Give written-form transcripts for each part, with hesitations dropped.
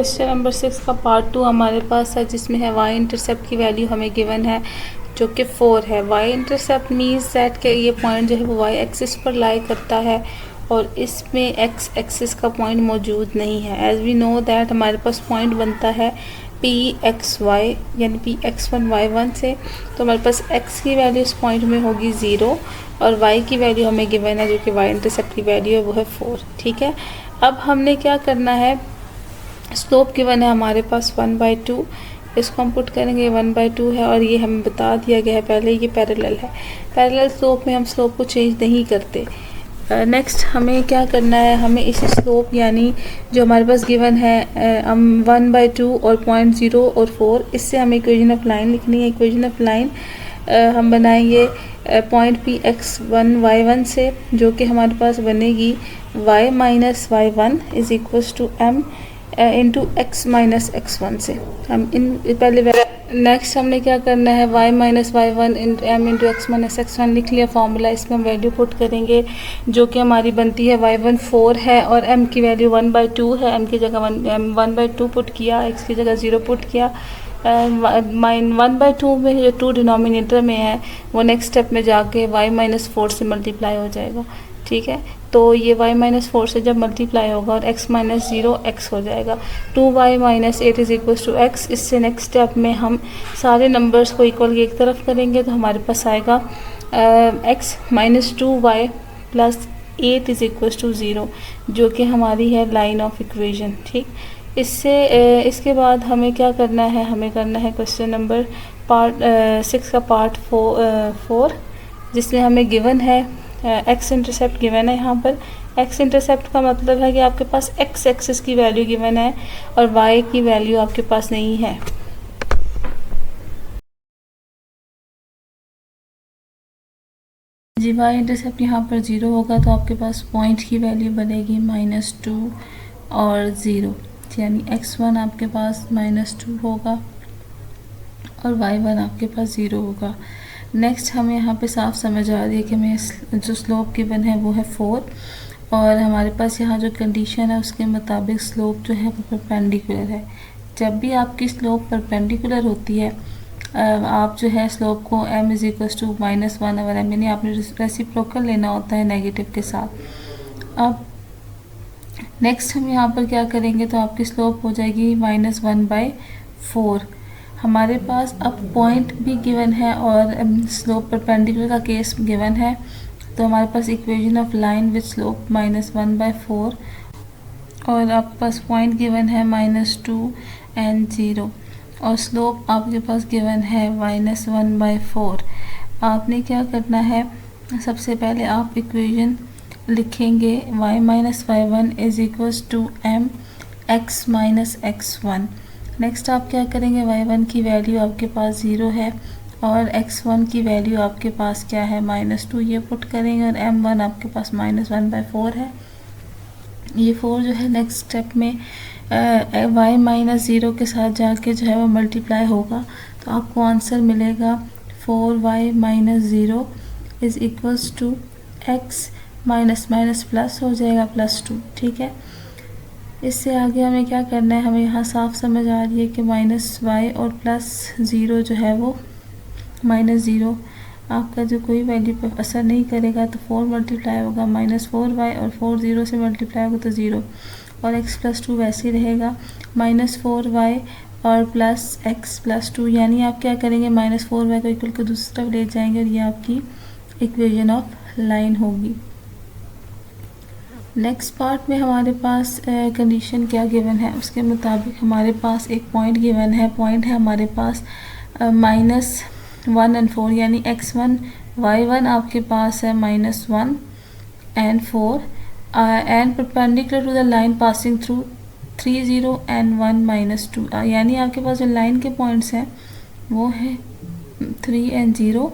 Question number 6 का part 2 हमारे पास है, जिसमें है y इंटरसेप्ट की वैल्यू हमें गिवन है जो कि 4 है। y इंटरसेप्ट मीन्स दैट के ये पॉइंट जो है वो y एक्सिस पर लाई करता है और इसमें x एक्सिस का पॉइंट मौजूद नहीं है। एज वी नो दैट हमारे पास पॉइंट बनता है pxy यानी px1 y1 से, तो हमारे पास x की वैल्यू इस पॉइंट में होगी 0 और y की वैल्यू हमें गिवन है जो कि y इंटरसेप्ट की वैल्यू है वो है 4। ठीक है, अब हमने क्या करना है, स्लोप गिवन है हमारे पास 1/2, इसको हम पुट करेंगे 1/2 है और ये हमें बता दिया गया है पहले ये पैरेलल है। पैरेलल स्लोप में हम स्लोप को चेंज नहीं करते। नेक्स्ट हमें क्या करना है, हमें इस स्लोप यानी जो हमारे पास गिवन है हम 1/2 और 0.0 और 4, इससे हमें इक्वेशन ऑफ लाइन लिखनी है। इक्वेशन ऑफ लाइन हम बनाएंगे पॉइंट px1 y1 से, जो कि हमारे पास बनेगी y minus y1 is equals to m into x minus x1 से। हम इन पहले नेक्स्ट हमने क्या करना है, y minus y1 into m into x minus x1 लिख लिया फॉर्मूला। इसमें हम वैल्यू पुट करेंगे जो कि हमारी बनती है y1 4 है और m की वैल्यू 1/2 है। m की जगह 1/2 पुट किया, x की जगह 0 पुट किया। 1/2 में जो 2 डिनोमिनेटर में है वो नेक्स्ट स्टेप में जाके y माइनस 4 से मल्टीप्लाई हो जाएगा। ठीक है, तो ये y माइनस 4 से जब मल्टीप्लाई होगा और x माइनस 0 x हो जाएगा। 2y minus 8 is equal to x। इससे नेक्स्ट स्टेप में हम सारे नंबर्स को इक्वल की एक तरफ करेंगे तो हमारे पास आएगा x minus 2y plus 8 is equal to 0, जो कि हमारी है लाइन ऑफ इक्वेशन। ठीक, इससे इसके बाद हमें क्या करना है, हमें करना है क्वेश्चन नंबर पार्ट 6 का पार्ट 4 जिसमें हमें गिवन है एक्स इंटरसेप्ट गिवन है। यहाँ पर एक्स इंटरसेप्ट का मतलब है कि आपके पास एक्स एक्सिस की वैल्यू गिवन है और वाई की वैल्यू आपके पास नहीं है। जी वाई इंटरसेप्ट यहाँ पर 0 होगा तो आपके पास पॉइंट की वैल्यू बनेगी -2 और 0, यानी x1 आपके पास -2 होगा और y1 आपके पास 0 होगा। नेक्स्ट हमें यहाँ पे साफ समझ आ रही है कि हमें जो स्लोप गिवन है वो है 4 और हमारे पास यहाँ जो कंडीशन है उसके मुताबिक स्लोप जो है वो परपेंडिकुलर है। जब भी आपकी स्लोप परपेंडिकुलर होती है आप जो है स्लोप को m इज इक्वल्स टू -1 अगर m यानी आपने रेसिप्रोकल लेना होता है नेगेटिव के साथ। अब नेक्स्ट हम यहाँ पर क्या करेंगे तो आपकी स्लोप हो जाएगी -1/4। हमारे पास अब पॉइंट भी गिवन है और स्लोप परपेंडिकुलर का केस गिवन है, तो हमारे पास equation of line with slope -1/4 और आपके पास पॉइंट गिवन है -2 एंड 0 और स्लोप आपके पास गिवन है -1/4। आपने क्या करना है, सबसे पहले आप इक्वेशन लिखेंगे y minus y1 is equals to m x minus x1। Next आप क्या करेंगे, y1 की वैल्यू आपके पास 0 है और x1 की वैल्यू आपके पास क्या है -2, ये पुट करेंगे और m1 आपके पास -1/4 है। ये 4 जो है नेक्स्ट स्टेप में y माइनस 0 के साथ जाके जो है वो मल्टीप्लाई होगा तो आपको आंसर मिलेगा 4y minus 0 is equals to x minus minus plus हो जाएगा +2। ठीक है, इससे आगे हमें क्या करना है, हमें यहाँ साफ समझ आ रही है कि -y और +0 जो है वो -0 आपका जो कोई वैल्यू पर असर नहीं करेगा तो 4 मल्टीप्लाई होगा -4y और 4 0 से मल्टीप्लाई होगा तो 0 और x +2 वैसे ही रहेगा -4y और प्लस x +2, यानी आप क्या करेंगे -4y को इक्वल को दूसरी तरफ ले जाएंगे और ये आपकी इक्वेशन ऑफ लाइन होगी। नेक्स्ट पार्ट में हमारे पास कंडीशन क्या गिवन है उसके मुताबिक हमारे पास एक पॉइंट गिवन है। पॉइंट है हमारे पास -1 एंड 4, यानी x1 y1 आपके पास है -1 and 4 and perpendicular to the line passing through 3 0 and 1 -2, यानी आपके पास जो लाइन के पॉइंट्स हैं वो है 3 एंड 0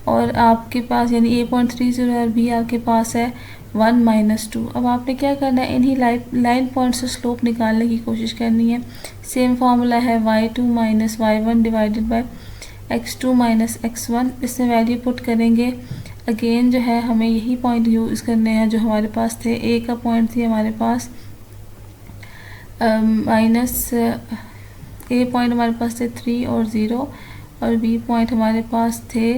और आपके पास यानी A.30 और B आपके पास है 1 -2। अब आपने क्या करना है, इन्हीं लाइन पॉइंट से स्लोप निकालने की कोशिश करनी है। सेम फार्मूला है y2 minus y1 divided by x2 minus x1। इसमें वैल्यू पुट करेंगे, अगेन जो है हमें यही पॉइंट यूज़ करने हैं जो हमारे पास थे। ए का पॉइंट थी हमारे पास माइनस ए पॉइंट हमारे पास थे 3 और 0 और बी पॉइंट हमारे पास थे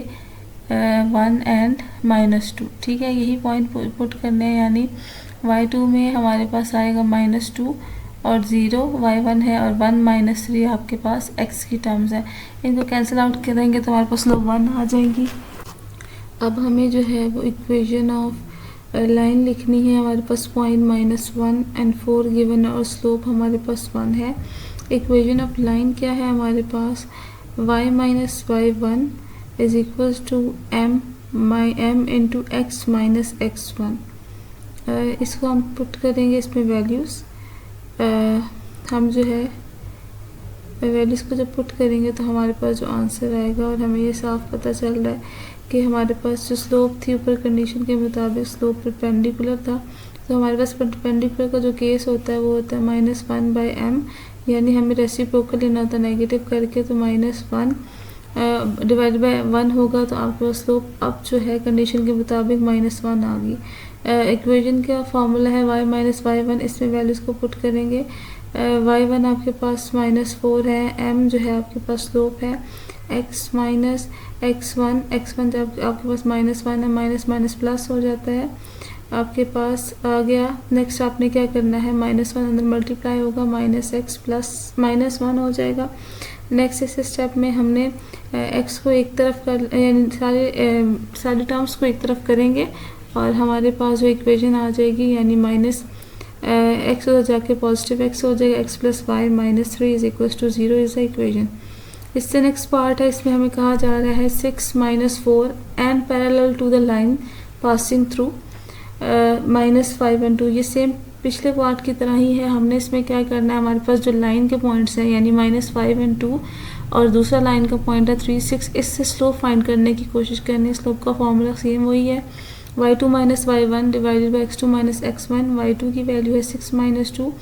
1 एंड -2। ठीक है, यही पॉइंट पुट करने हैं, यानी y2 में हमारे पास आएगा -2 और 0 y1 है और 1 -3 आपके पास x की टर्म्स है। इनको कैंसिल आउट करेंगे तो हमारे पास लोग 1 आ जाएंगी। अब हमें जो है वो इक्वेशन ऑफ लाइन लिखनी है। हमारे पास पॉइंट -1 एंड 4 गिवन और स्लोप हमारे पास 1 है। इक्वेशन ऑफ लाइन क्या है हमारे पास, y minus y1 is equals to m into x minus x1। इसको हम पुट करेंगे इसमें वैल्यूज़। हम जो है वैल्यूज़ को जब पुट करेंगे तो हमारे पास जो आंसर आएगा, और हमें ये साफ पता चल रहा है कि हमारे पास जो स्लोप थी ऊपर कंडीशन के मुताबिक स्लोप परपेंडिकुलर था, तो हमारे पास परपेंडिकुलर का जो केस होता है वो होता है -1/m, यानी हमें रेसिप्रोकल लेना होता है नेगेटिव करके, तो -1 डिवाइड बाय 1 होगा तो आपके पास स्लोप अब जो है कंडीशन के मुताबिक -1 आ गई। इक्वेशन का फॉर्मूला है y माइनस y1, इसमें वैल्यूज़ को पुट करेंगे। y1 आपके पास -4 है, m जो है आपके पास स्लोप है, x माइनस x1 जब आपके पास -1 है, माइनस माइनस प्लस हो जाता है, आपके पास आ गया। नेक्स्ट आपने क्या करना है, -1 अंदर मल्टीप्लाई होगा, -x प्लस -1 हो जाएगा। नेक्स्ट इस स्टेप में हमने x को एक तरफ कर, यानी सारे टर्म्स को एक तरफ करेंगे और हमारे पास जो इक्वेशन आ जाएगी, यानी माइनस x उधर जाके पॉजिटिव x हो जाएगा, x plus y -3 is equal to 0 is the equation. इससे नेक्स्ट पार्ट है, इसमें हमें कहा जा रहा है 6 - 4 and parallel to the line passing through -5 and 2। ये सेम पिछले पार्ट की तरह ही है। हमने इसमें क्या करना है, हमारे पास जो लाइन के पॉइंट्स हैं यानी -5 and 2 और दूसरा लाइन का पॉइंट है 3, 6, इससे स्लोप फाइंड करने की कोशिश करनी है। स्लोप का फॉर्मूला सेम वही है, y2 minus y1 divided by x2 minus x1। y2 की वैल्यू है 6 - 2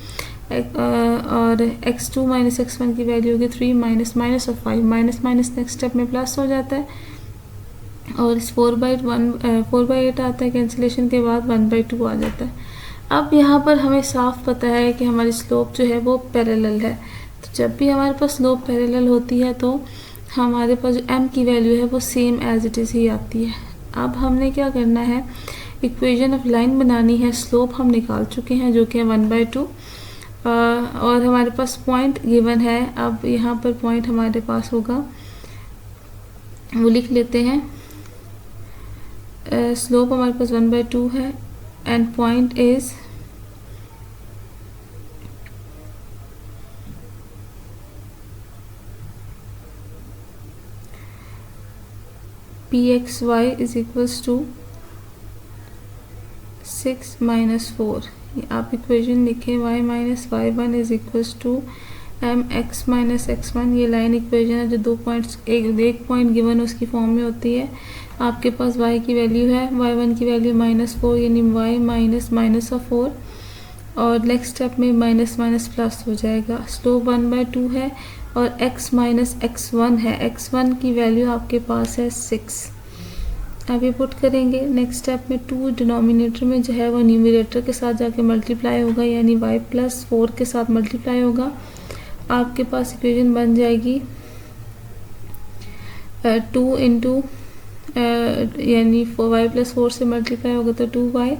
और x2 माइनस x1 की वैल्यू होगी 3 माइनस और 5, माइनस नेक्स्ट स्टेप में प्लस हो जाता है और इस 4/8 आता है, कैंसिलेशन के बाद 1/2 आ जाता है। अब यहाँ पर हमें साफ पता है कि हमारी स्लोप जो है वो पैरेलल है, तो जब भी हमारे पास स्लोप पैरेलल होती है तो हमारे पास जो m की वैल्यू है वो सेम एज इट इज़ ही आती है। अब हमने क्या करना है, इक्वेशन ऑफ लाइन बनानी है। स्लोप हम निकाल चुके हैं जो कि है 1/2 और हमारे पास पॉइंट गिवन है। अब यहाँ पर पॉइंट हमारे पास होगा, वो लिख लेते हैं। स्लोप हमारे पास 1/2 है and point is pxy is equals to 6 - 4। आप इक्वेशन लिखें, y minus y1 is equals to mx minus x1। ये लाइन इक्वेशन है जो 2 पॉइंट्स, एक पॉइंट गिवन उसकी फॉर्म में होती है। आपके पास y की वैल्यू है, y1 की वैल्यू -4 यानी y माइनस ऑफ 4 और नेक्स्ट स्टेप में माइनस प्लस हो जाएगा। स्लोप 1/2 है और x माइनस x1 है, x1 की वैल्यू आपके पास है 6। अब ये पुट करेंगे, नेक्स्ट स्टेप में 2 डिनोमिनेटर में जो है वो न्यूमरेटर के साथ जाके मल्टीप्लाई होगा, यानी y प्लस 4 के साथ मल्टीप्लाई होगा। आपके पास इक्वेशन बन जाएगी 2 इंटू यानी y प्लस 4 से मल्टीप्लाई होगा तो 2y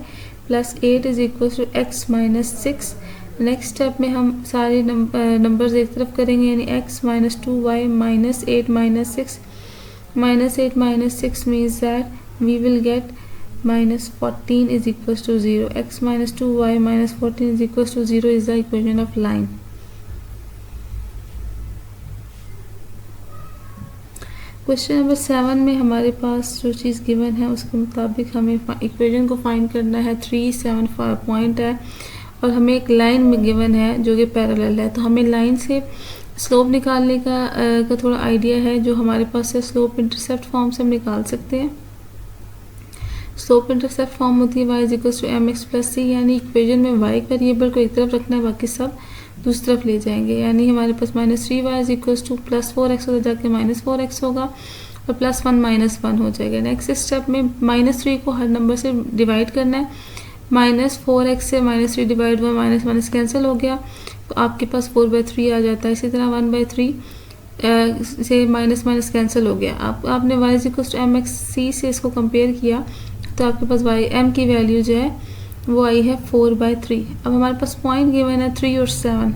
plus 8 is equal to x minus 6। Next step में हम सारे नंबर्स एक तरफ करेंगे, यानी x minus 2y minus 8 minus 6 minus 6 means that we will get -14 is equals to 0. X minus 2y minus 14 is equals to 0 is the equation of line. Question number 7 में हमारे पास जो चीज़ गिवन है उसके मुताबिक हमें इक्वेशन को फाइंड करना है। 3, 7 पॉइंट है और हमें एक लाइन में गिवन है जो कि पैरेलल है, तो हमें लाइन से स्लोप निकालने का थोड़ा आइडिया है जो हमारे पास है। स्लोप इंटरसेप्ट फॉर्म से हम निकाल सकते हैं। स्लोप इंटरसेप्ट फॉर्म होती है y is equal to mx plus c, यानी इक्वेशन में y वेरिएबल को एक तरफ रखना है, बाकी सब दूसरी तरफ ले जाएंगे। यानी हमारे पास -3y is equal to +4x होगा, जाके -4x होगा और +1 -1 हो जाएगा। नेक्स्ट स्टेप में -3 को हर नंबर से डिवाइड करना है। -4x से -3 डिवाइड हुआ, माइनस कैंसिल हो गया। आपके पास 4/3 आ जाता है। इसी तरह 1/3 से माइनस माइनस कैंसिल हो गया। आपने y equal to m x c से इसको कंपेयर किया तो आपके पास y m की वैल्यू जो है वो आई है 4/3। अब हमारे पास पॉइंट गिवन है 3 और 7,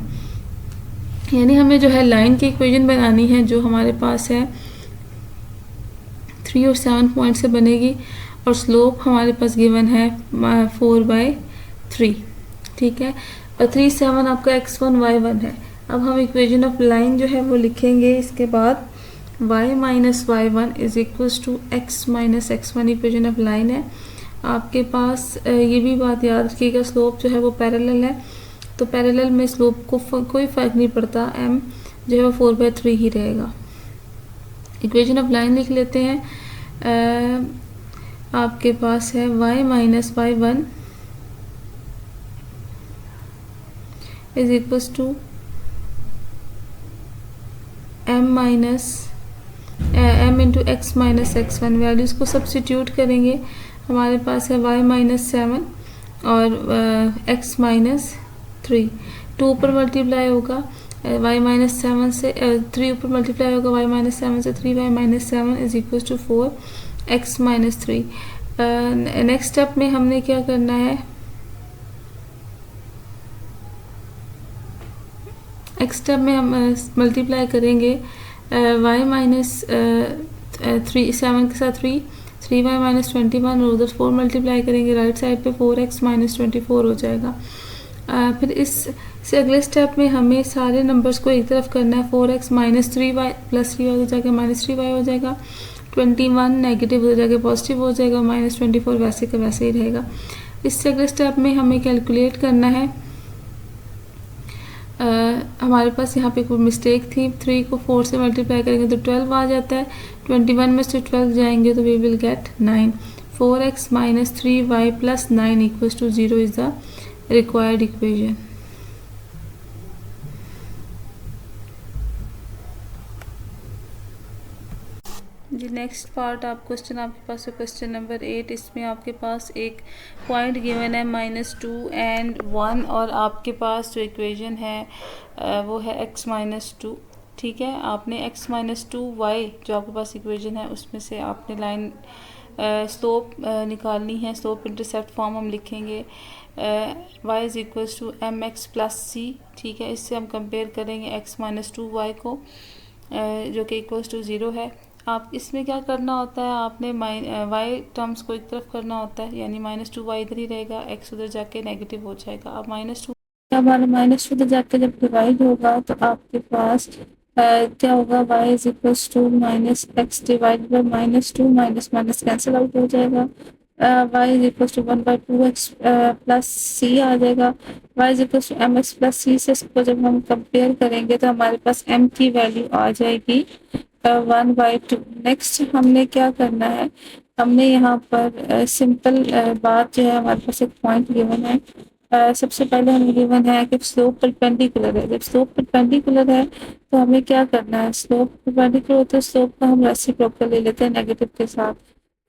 यानी हमें जो है लाइन की इक्वेशन बनानी है जो हमारे पास है 3 और 7 पॉइंट से बनेगी, और स्लोप हमारे पास गिवन है 4/3, ठीक है। और 3, 7 आपका x1 y1 है। अब हम इक्वेशन ऑफ लाइन जो है वो लिखेंगे। इसके बाद y minus y1 is equals to x minus x1 equation of line है। आपके पास ये भी बात याद रखिएगा, स्लोप जो है वो पैरेलल है, तो पैरेलल में स्लोप को कोई फ़र्क नहीं पड़ता, m जो है वो 4/3 ही रहेगा। इक्वेशन ऑफ लाइन लिख लेते हैं। आपके पास है y minus y1 is equals to m minus m into x minus x1। Values को सब्सिट्यूट करेंगे, हमारे पास है y माइनस 7 और x माइनस 3। 2 ऊपर मल्टीप्लाई होगा y माइनस 7 से 3 ऊपर मल्टीप्लाई होगा y माइनस 7 से 3y minus 7 is equal to 4x minus 3। Next step में हमने क्या करना है, नेक्स्ट स्टेप में हम मल्टीप्लाई करेंगे y माइनस 3 7 के साथ 3y माइनस 21 और उधर 4 मल्टीप्लाई करेंगे राइट साइड पे 4x माइनस 24 हो जाएगा। फिर इससे अगले स्टेप में हमें सारे नंबर्स को एक तरफ करना है। 4x minus 3y plus 3y हो जाएगा, माइनस 3y हो जाएगा, 21 नेगेटिव हो जाएगा, पॉजिटिव हो जाएगा, माइनस 24 वैसे का वैसे ही रहेगा। इससे अगले स्टेप में हमें कैलकुलेट करना है। हमारे पास यहाँ पे कोई मिस्टेक थी, 3 को 4 से मल्टीप्लाई करेंगे तो 12 आ जाता है, 21 में से 12 जाएंगे तो we will get 9। 4x minus 3y plus 9 equals to 0 is the required equation. जी नेक्स्ट पार्ट आप क्वेश्चन आपके पास है क्वेश्चन नंबर 8। इसमें आपके पास एक पॉइंट गिवन है -2 एंड 1 और आपके पास जो इक्वेशन है वो है x माइनस 2, ठीक है। आपने x माइनस 2y जो आपके पास इक्वेशन है उसमें से आपने लाइन स्लोप निकालनी है। स्लोप इंटरसेप्ट फॉर्म हम लिखेंगे y is equals to m x plus c, ठीक है। इससे हम कंपेयर करेंगे x माइनस 2y को जो कि इक्वल्स टू 0 है। आप इसमें क्या करना होता है, आपने y टर्म्स को एक तरफ करना होता है, यानी -2y इधर ही रहेगा, x उधर जाके नेगेटिव हो जाएगा। अब -2 हमारा -2 उधर जाके जब डिवाइड होगा तो आपके पास क्या होगा, y is equals to minus x divide by -2, minus minus cancel out हो जाएगा। y is equals to 1/2x plus c आ जाएगा। y is equals to m x plus c से इसको जब हम कंपेयर करेंगे तो हमारे पास m की वैल्यू आ जाएगी 1/2। नेक्स्ट हमने क्या करना है, हमने यहाँ पर सिंपल बात जो है, हमारे पास एक पॉइंट गिवन है। सबसे पहले हमें गिवन है कि स्लोप परपेंडिकुलर है। जब स्लोप परपेंडिकुलर है तो हमें क्या करना है, स्लोप परपेंडिकुलर होता है, स्लोप का हम रेसिप्रोकल ले लेते हैं नेगेटिव के साथ।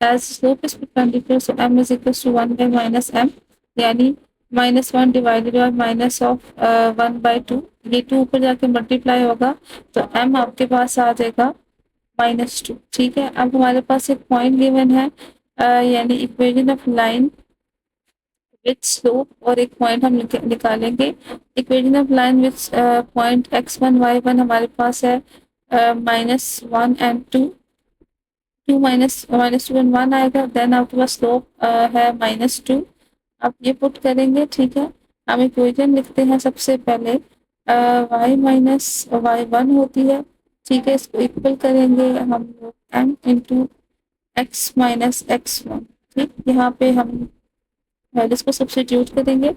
As slope is perpendicular so m is equal to 1/-m, यानी -1 डिवाइडेड बाई माइनस ऑफ 1/2। ये 2 ऊपर जाके मल्टीप्लाई होगा तो m आपके पास आ जाएगा -2, ठीक है। अब हमारे पास एक पॉइंट गिवन है, यानी equation of line with slope, और एक पॉइंट हम निकालेंगे। Equation of line with point x1 y1 हमारे पास है -1 एंड 2, 2 -2 एंड 1 आएगा। देन आपके पास स्लोप है -2, आप ये पुट करेंगे, ठीक है। हम इक्वेशन लिखते हैं सबसे पहले y माइनस y1 होती है, ठीक है। इसको इक्वल करेंगे हम लोग m into x minus x1, ठीक। यहाँ पे हम वैल्यूज को सब्सिट्यूट करेंगे,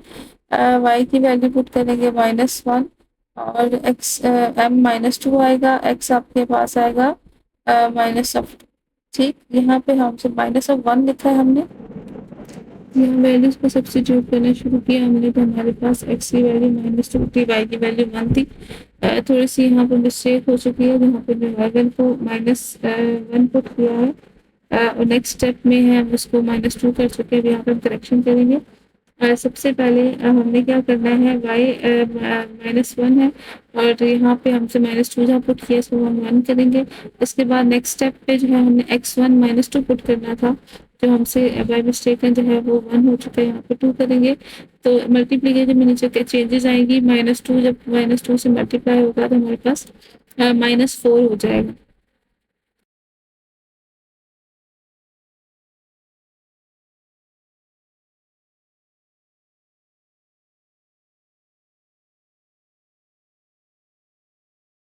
y की वैल्यू पुट करेंगे -1 और x m -2 आएगा, x आपके पास आएगा -2, ठीक। यहाँ पे हमसे -1 लिखा है हमने, यहाँ वैल्यूज को सब्सिट्यूट करना शुरू किया हमने तो हमारे पास x की वैल्यू -2 थी, y की वैल्यू 1 थी। थोड़ी सी यहाँ पर मिस्टेक हो चुकी है, जहाँ पे y1 को -1 पुट किया है और नेक्स्ट स्टेप में है हम उसको -2 कर चुके हैं। यहाँ पर हम करेक्शन करेंगे। सबसे पहले हमने क्या करना है, y -1 है और यहाँ पे हमसे -2 जहाँ पुट किया इसको हम 1 करेंगे। इसके बाद नेक्स्ट स्टेप पे जो है हमने x1 -2 पुट करना था, जो हमसे बाय मिस्टेक जो है वो 1 हो चुका है, यहाँ पे 2 करेंगे। तो मल्टीप्लिकेशन में नीचे चेंजेस आएंगी, -2 जब -2 से मल्टीप्लाई होगा तो हमारे पास -4 हो जाएगा।